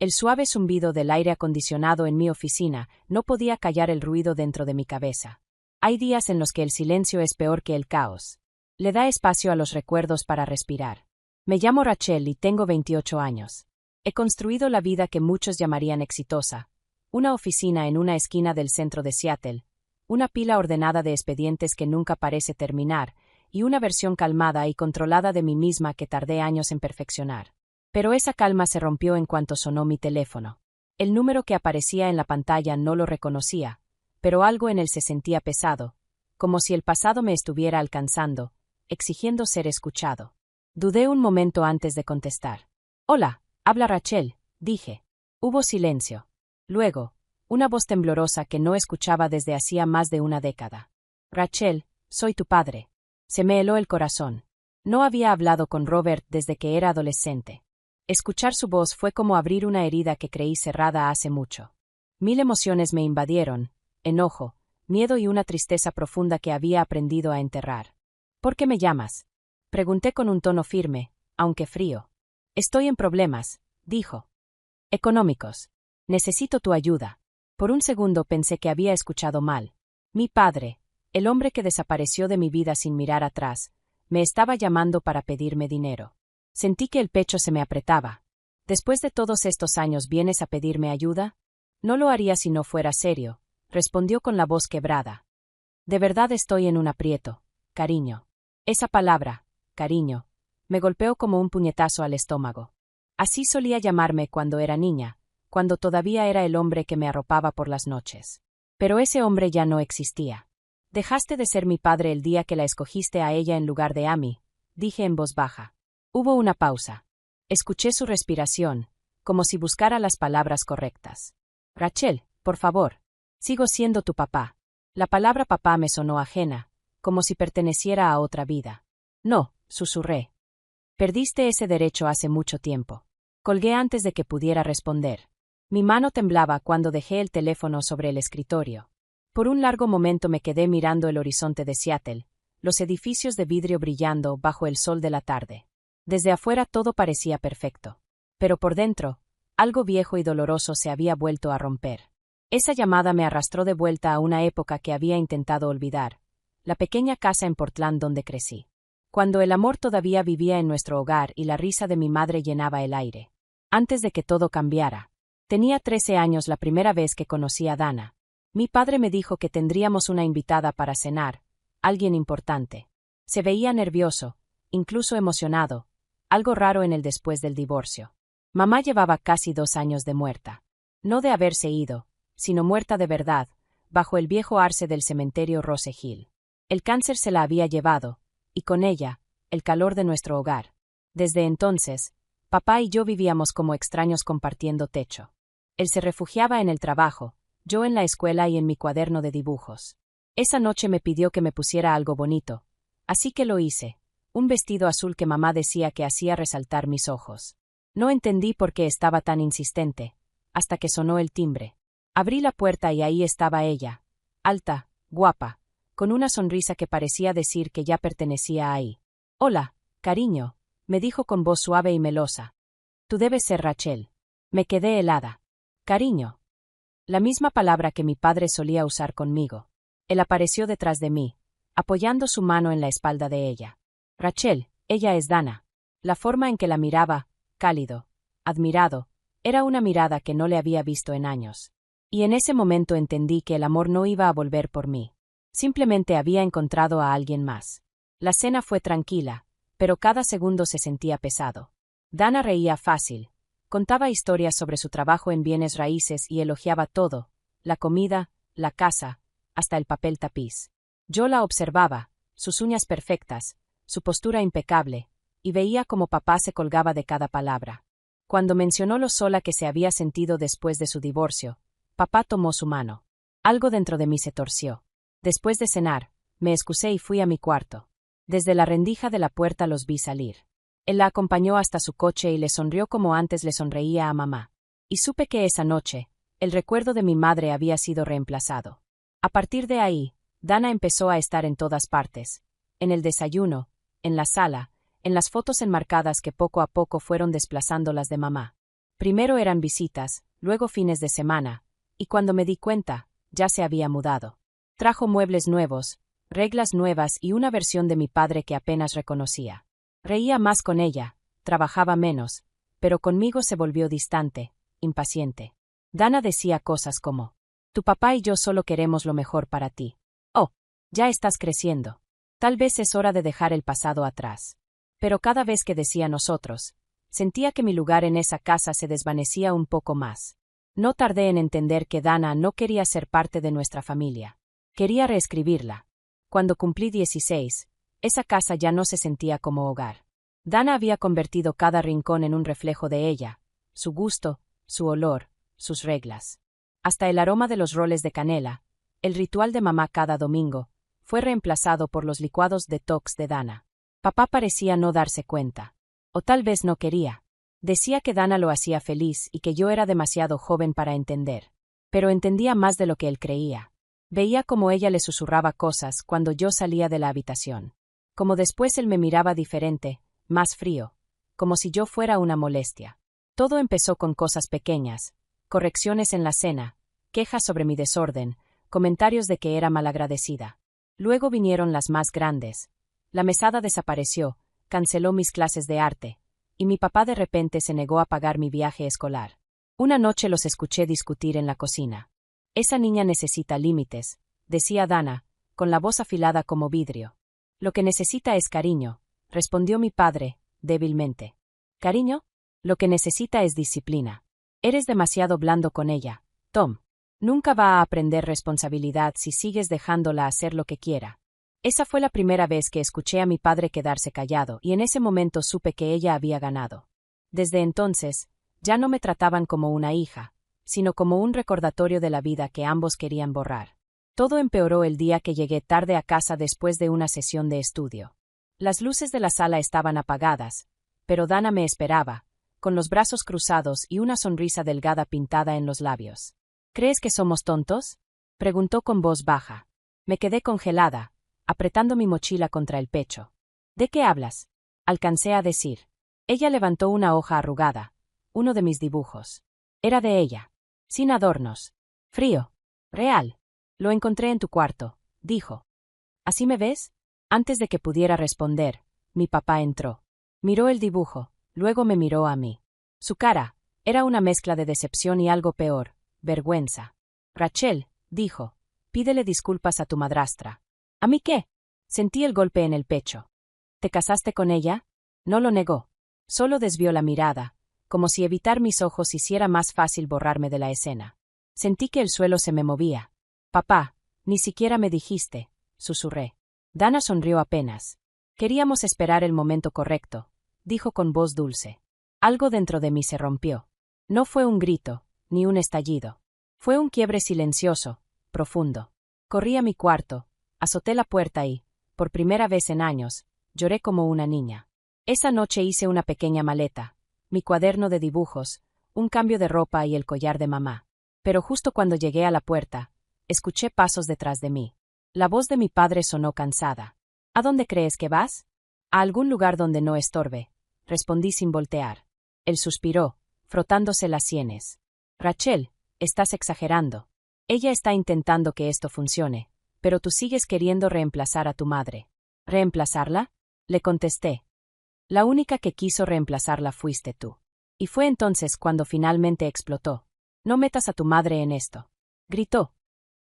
El suave zumbido del aire acondicionado en mi oficina no podía callar el ruido dentro de mi cabeza. Hay días en los que el silencio es peor que el caos. Le da espacio a los recuerdos para respirar. Me llamo Rachel y tengo 28 años. He construido la vida que muchos llamarían exitosa. Una oficina en una esquina del centro de Seattle, una pila ordenada de expedientes que nunca parece terminar, y una versión calmada y controlada de mí misma que tardé años en perfeccionar. Pero esa calma se rompió en cuanto sonó mi teléfono. El número que aparecía en la pantalla no lo reconocía, pero algo en él se sentía pesado, como si el pasado me estuviera alcanzando, exigiendo ser escuchado. Dudé un momento antes de contestar. «Hola, habla Rachel», dije. Hubo silencio. Luego, una voz temblorosa que no escuchaba desde hacía más de una década. «Rachel, soy tu padre». Se me heló el corazón. No había hablado con Robert desde que era adolescente. Escuchar su voz fue como abrir una herida que creí cerrada hace mucho. Mil emociones me invadieron, enojo, miedo y una tristeza profunda que había aprendido a enterrar. «¿Por qué me llamas?», pregunté con un tono firme, aunque frío. «Estoy en problemas», dijo. «Económicos. Necesito tu ayuda». Por un segundo pensé que había escuchado mal. Mi padre, el hombre que desapareció de mi vida sin mirar atrás, me estaba llamando para pedirme dinero. Sentí que el pecho se me apretaba. «¿Después de todos estos años vienes a pedirme ayuda?» «No lo haría si no fuera serio», respondió con la voz quebrada. «De verdad estoy en un aprieto, cariño». Esa palabra, cariño, me golpeó como un puñetazo al estómago. Así solía llamarme cuando era niña, cuando todavía era el hombre que me arropaba por las noches. Pero ese hombre ya no existía. «Dejaste de ser mi padre el día que la escogiste a ella en lugar de a mí», dije en voz baja. Hubo una pausa. Escuché su respiración, como si buscara las palabras correctas. «Rachel, por favor. Sigo siendo tu papá». La palabra papá me sonó ajena, como si perteneciera a otra vida. «No», susurré. «Perdiste ese derecho hace mucho tiempo». Colgué antes de que pudiera responder. Mi mano temblaba cuando dejé el teléfono sobre el escritorio. Por un largo momento me quedé mirando el horizonte de Seattle, los edificios de vidrio brillando bajo el sol de la tarde. Desde afuera todo parecía perfecto. Pero por dentro, algo viejo y doloroso se había vuelto a romper. Esa llamada me arrastró de vuelta a una época que había intentado olvidar, la pequeña casa en Portland donde crecí. Cuando el amor todavía vivía en nuestro hogar y la risa de mi madre llenaba el aire. Antes de que todo cambiara. Tenía 13 años la primera vez que conocí a Dana. Mi padre me dijo que tendríamos una invitada para cenar, alguien importante. Se veía nervioso, incluso emocionado, algo raro en él después del divorcio. Mamá llevaba casi 2 años de muerta. No de haberse ido, sino muerta de verdad, bajo el viejo arce del cementerio Rose Hill. El cáncer se la había llevado, y con ella, el calor de nuestro hogar. Desde entonces, papá y yo vivíamos como extraños compartiendo techo. Él se refugiaba en el trabajo, yo en la escuela y en mi cuaderno de dibujos. Esa noche me pidió que me pusiera algo bonito, así que lo hice, un vestido azul que mamá decía que hacía resaltar mis ojos. No entendí por qué estaba tan insistente, hasta que sonó el timbre. Abrí la puerta y ahí estaba ella, alta, guapa, con una sonrisa que parecía decir que ya pertenecía ahí. «Hola, cariño», me dijo con voz suave y melosa. «Tú debes ser Rachel». Me quedé helada. «Cariño». La misma palabra que mi padre solía usar conmigo. Él apareció detrás de mí, apoyando su mano en la espalda de ella. «Rachel, ella es Dana». La forma en que la miraba, cálido, admirado, era una mirada que no le había visto en años. Y en ese momento entendí que el amor no iba a volver por mí. Simplemente había encontrado a alguien más. La cena fue tranquila, pero cada segundo se sentía pesado. Dana reía fácil, contaba historias sobre su trabajo en bienes raíces y elogiaba todo, la comida, la casa, hasta el papel tapiz. Yo la observaba, sus uñas perfectas, su postura impecable, y veía cómo papá se colgaba de cada palabra. Cuando mencionó lo sola que se había sentido después de su divorcio, papá tomó su mano. Algo dentro de mí se torció. Después de cenar, me excusé y fui a mi cuarto. Desde la rendija de la puerta los vi salir. Él la acompañó hasta su coche y le sonrió como antes le sonreía a mamá. Y supe que esa noche, el recuerdo de mi madre había sido reemplazado. A partir de ahí, Dana empezó a estar en todas partes. En el desayuno, en la sala, en las fotos enmarcadas que poco a poco fueron desplazando las de mamá. Primero eran visitas, luego fines de semana, y cuando me di cuenta, ya se había mudado. Trajo muebles nuevos, reglas nuevas y una versión de mi padre que apenas reconocía. Reía más con ella, trabajaba menos, pero conmigo se volvió distante, impaciente. Dana decía cosas como: tu papá y yo solo queremos lo mejor para ti. Oh, ya estás creciendo. Tal vez es hora de dejar el pasado atrás. Pero cada vez que decía nosotros, sentía que mi lugar en esa casa se desvanecía un poco más. No tardé en entender que Dana no quería ser parte de nuestra familia. Quería reescribirla. Cuando cumplí 16, esa casa ya no se sentía como hogar. Dana había convertido cada rincón en un reflejo de ella, su gusto, su olor, sus reglas. Hasta el aroma de los roles de canela, el ritual de mamá cada domingo, fue reemplazado por los licuados detox de Dana. Papá parecía no darse cuenta. O tal vez no quería. Decía que Dana lo hacía feliz y que yo era demasiado joven para entender. Pero entendía más de lo que él creía. Veía cómo ella le susurraba cosas cuando yo salía de la habitación. Como después él me miraba diferente, más frío, como si yo fuera una molestia. Todo empezó con cosas pequeñas, correcciones en la cena, quejas sobre mi desorden, comentarios de que era malagradecida. Luego vinieron las más grandes. La mesada desapareció, canceló mis clases de arte, y mi papá de repente se negó a pagar mi viaje escolar. Una noche los escuché discutir en la cocina. Esa niña necesita límites, decía Dana, con la voz afilada como vidrio. Lo que necesita es cariño, respondió mi padre, débilmente. ¿Cariño? Lo que necesita es disciplina. Eres demasiado blando con ella, Tom. Nunca va a aprender responsabilidad si sigues dejándola hacer lo que quiera. Esa fue la primera vez que escuché a mi padre quedarse callado y en ese momento supe que ella había ganado. Desde entonces, ya no me trataban como una hija, sino como un recordatorio de la vida que ambos querían borrar. Todo empeoró el día que llegué tarde a casa después de una sesión de estudio. Las luces de la sala estaban apagadas, pero Dana me esperaba, con los brazos cruzados y una sonrisa delgada pintada en los labios. ¿Crees que somos tontos?, preguntó con voz baja. Me quedé congelada, apretando mi mochila contra el pecho. ¿De qué hablas?, alcancé a decir. Ella levantó una hoja arrugada, uno de mis dibujos. Era de ella. Sin adornos. Frío. Real. Lo encontré en tu cuarto, dijo. ¿Así me ves? Antes de que pudiera responder, mi papá entró. Miró el dibujo, luego me miró a mí. Su cara era una mezcla de decepción y algo peor, vergüenza. Rachel, dijo, pídele disculpas a tu madrastra. ¿A mí qué? Sentí el golpe en el pecho. ¿Te casaste con ella? No lo negó. Solo desvió la mirada, como si evitar mis ojos hiciera más fácil borrarme de la escena. Sentí que el suelo se me movía. Papá, ni siquiera me dijiste, susurré. Dana sonrió apenas. Queríamos esperar el momento correcto, dijo con voz dulce. Algo dentro de mí se rompió. No fue un grito, ni un estallido. Fue un quiebre silencioso, profundo. Corrí a mi cuarto, azoté la puerta y, por primera vez en años, lloré como una niña. Esa noche hice una pequeña maleta, mi cuaderno de dibujos, un cambio de ropa y el collar de mamá. Pero justo cuando llegué a la puerta, escuché pasos detrás de mí. La voz de mi padre sonó cansada. ¿A dónde crees que vas? A algún lugar donde no estorbe, respondí sin voltear. Él suspiró, frotándose las sienes. Rachel, estás exagerando. Ella está intentando que esto funcione, pero tú sigues queriendo reemplazar a tu madre. ¿Reemplazarla?, le contesté. La única que quiso reemplazarla fuiste tú. Y fue entonces cuando finalmente explotó. No metas a tu madre en esto. Gritó.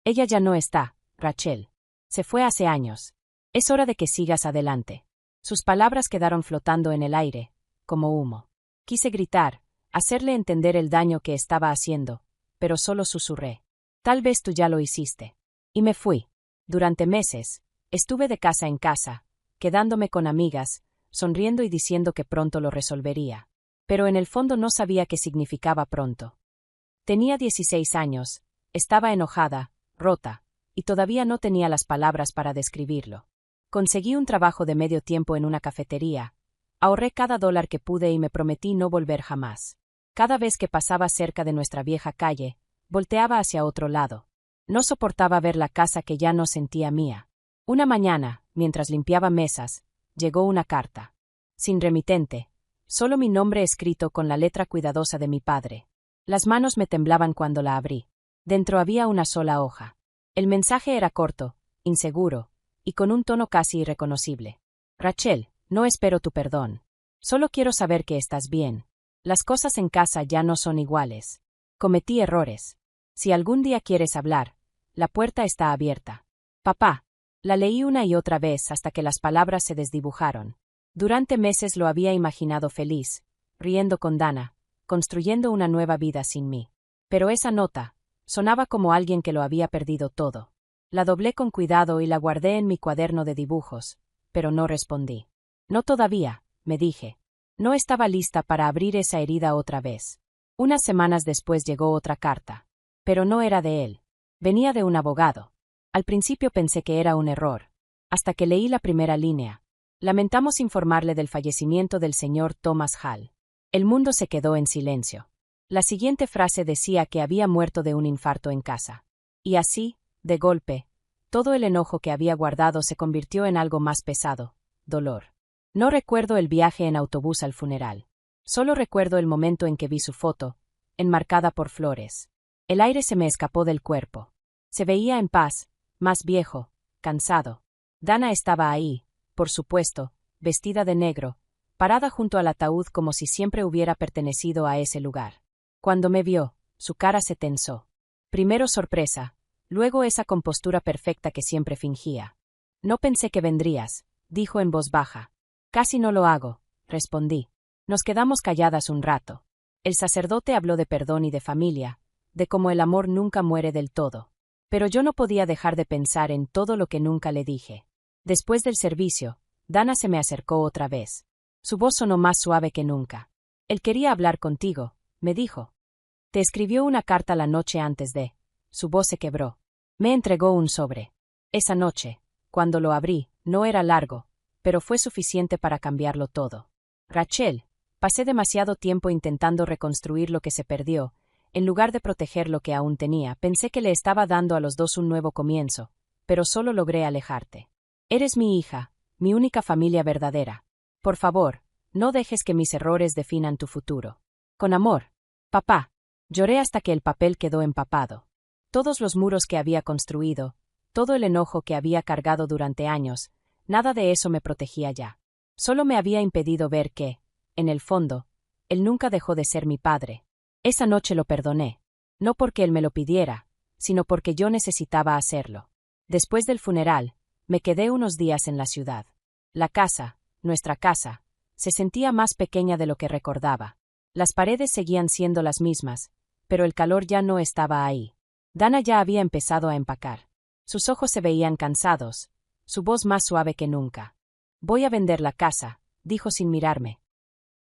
Ella ya no está, Rachel. Se fue hace años. Es hora de que sigas adelante. Sus palabras quedaron flotando en el aire, como humo. Quise gritar, hacerle entender el daño que estaba haciendo, pero solo susurré. Tal vez tú ya lo hiciste. Y me fui. Durante meses, estuve de casa en casa, quedándome con amigas, sonriendo y diciendo que pronto lo resolvería. Pero en el fondo no sabía qué significaba pronto. Tenía 16 años, estaba enojada, rota, y todavía no tenía las palabras para describirlo. Conseguí un trabajo de medio tiempo en una cafetería. Ahorré cada dólar que pude y me prometí no volver jamás. Cada vez que pasaba cerca de nuestra vieja calle, volteaba hacia otro lado. No soportaba ver la casa que ya no sentía mía. Una mañana, mientras limpiaba mesas, llegó una carta. Sin remitente, Solo mi nombre escrito con la letra cuidadosa de mi padre. Las manos me temblaban cuando la abrí. Dentro había una sola hoja. El mensaje era corto, inseguro, y con un tono casi irreconocible. Rachel, no espero tu perdón. Solo quiero saber que estás bien. Las cosas en casa ya no son iguales. Cometí errores. Si algún día quieres hablar, la puerta está abierta. Papá. La leí una y otra vez hasta que las palabras se desdibujaron. Durante meses lo había imaginado feliz, riendo con Dana, construyendo una nueva vida sin mí. Pero esa nota sonaba como alguien que lo había perdido todo. La doblé con cuidado y la guardé en mi cuaderno de dibujos, pero no respondí. No todavía, me dije. No estaba lista para abrir esa herida otra vez. Unas semanas después llegó otra carta. Pero no era de él. Venía de un abogado. Al principio pensé que era un error. Hasta que leí la primera línea. Lamentamos informarle del fallecimiento del señor Thomas Hall. El mundo se quedó en silencio. La siguiente frase decía que había muerto de un infarto en casa. Y así, de golpe, todo el enojo que había guardado se convirtió en algo más pesado, dolor. No recuerdo el viaje en autobús al funeral. Solo recuerdo el momento en que vi su foto, enmarcada por flores. El aire se me escapó del cuerpo. Se veía en paz, más viejo, cansado. Dana estaba ahí, por supuesto, vestida de negro, parada junto al ataúd como si siempre hubiera pertenecido a ese lugar. Cuando me vio, su cara se tensó. Primero sorpresa, luego esa compostura perfecta que siempre fingía. No pensé que vendrías, dijo en voz baja. Casi no lo hago, respondí. Nos quedamos calladas un rato. El sacerdote habló de perdón y de familia, de cómo el amor nunca muere del todo. Pero yo no podía dejar de pensar en todo lo que nunca le dije. Después del servicio, Dana se me acercó otra vez. Su voz sonó más suave que nunca. Él quería hablar contigo, me dijo. Te escribió una carta la noche antes de. Su voz se quebró. Me entregó un sobre. Esa noche, cuando lo abrí, no era largo, pero fue suficiente para cambiarlo todo. Rachel, pasé demasiado tiempo intentando reconstruir lo que se perdió. En lugar de proteger lo que aún tenía, pensé que le estaba dando a los dos un nuevo comienzo, pero solo logré alejarte. Eres mi hija, mi única familia verdadera. Por favor, no dejes que mis errores definan tu futuro. Con amor, papá. Lloré hasta que el papel quedó empapado. Todos los muros que había construido, todo el enojo que había cargado durante años, nada de eso me protegía ya. Solo me había impedido ver que, en el fondo, él nunca dejó de ser mi padre. Esa noche lo perdoné. No porque él me lo pidiera, sino porque yo necesitaba hacerlo. Después del funeral, me quedé unos días en la ciudad. La casa, nuestra casa, se sentía más pequeña de lo que recordaba. Las paredes seguían siendo las mismas, pero el calor ya no estaba ahí. Dana ya había empezado a empacar. Sus ojos se veían cansados, su voz más suave que nunca. Voy a vender la casa, dijo sin mirarme.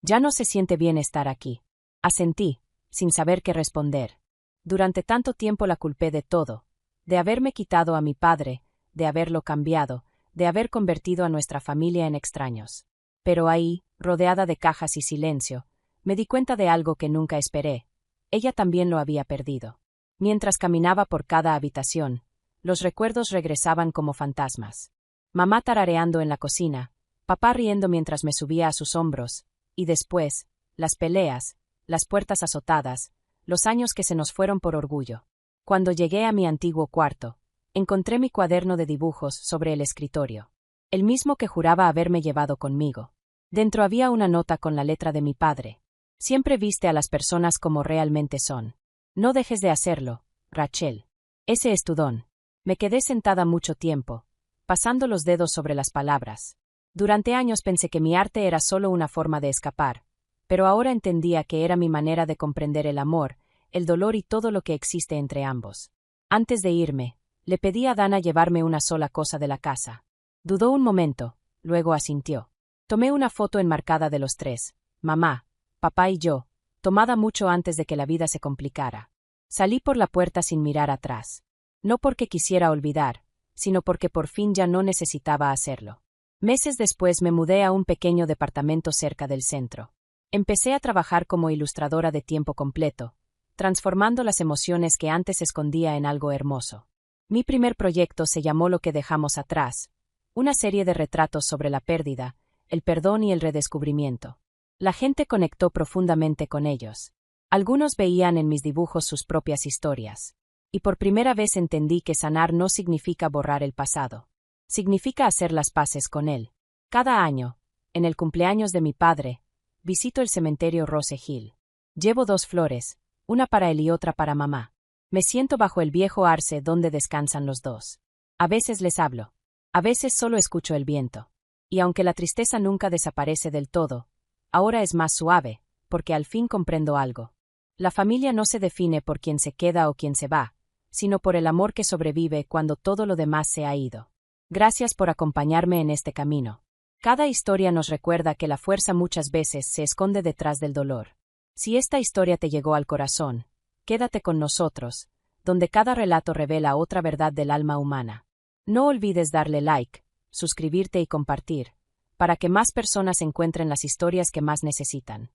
Ya no se siente bien estar aquí. Asentí, sin saber qué responder. Durante tanto tiempo la culpé de todo, de haberme quitado a mi padre, de haberlo cambiado, de haber convertido a nuestra familia en extraños. Pero ahí, rodeada de cajas y silencio, me di cuenta de algo que nunca esperé. Ella también lo había perdido. Mientras caminaba por cada habitación, los recuerdos regresaban como fantasmas. Mamá tarareando en la cocina, papá riendo mientras me subía a sus hombros, y después, las peleas, las puertas azotadas, los años que se nos fueron por orgullo. Cuando llegué a mi antiguo cuarto, encontré mi cuaderno de dibujos sobre el escritorio. El mismo que juraba haberme llevado conmigo. Dentro había una nota con la letra de mi padre. Siempre viste a las personas como realmente son. No dejes de hacerlo, Rachel. Ese es tu don. Me quedé sentada mucho tiempo, pasando los dedos sobre las palabras. Durante años pensé que mi arte era solo una forma de escapar, pero ahora entendía que era mi manera de comprender el amor, el dolor y todo lo que existe entre ambos. Antes de irme, le pedí a Dana llevarme una sola cosa de la casa. Dudó un momento, luego asintió. Tomé una foto enmarcada de los tres, mamá, papá y yo, tomada mucho antes de que la vida se complicara. Salí por la puerta sin mirar atrás. No porque quisiera olvidar, sino porque por fin ya no necesitaba hacerlo. Meses después me mudé a un pequeño departamento cerca del centro. Empecé a trabajar como ilustradora de tiempo completo, transformando las emociones que antes escondía en algo hermoso. Mi primer proyecto se llamó Lo que dejamos atrás, una serie de retratos sobre la pérdida, el perdón y el redescubrimiento. La gente conectó profundamente con ellos. Algunos veían en mis dibujos sus propias historias. Y por primera vez entendí que sanar no significa borrar el pasado. Significa hacer las paces con él. Cada año, en el cumpleaños de mi padre, visito el cementerio Rose Hill. Llevo 2 flores, una para él y otra para mamá. Me siento bajo el viejo arce donde descansan los dos. A veces les hablo. A veces solo escucho el viento. Y aunque la tristeza nunca desaparece del todo, ahora es más suave, porque al fin comprendo algo. La familia no se define por quien se queda o quien se va, sino por el amor que sobrevive cuando todo lo demás se ha ido. Gracias por acompañarme en este camino. Cada historia nos recuerda que la fuerza muchas veces se esconde detrás del dolor. Si esta historia te llegó al corazón, quédate con nosotros, donde cada relato revela otra verdad del alma humana. No olvides darle like, suscribirte y compartir, para que más personas encuentren las historias que más necesitan.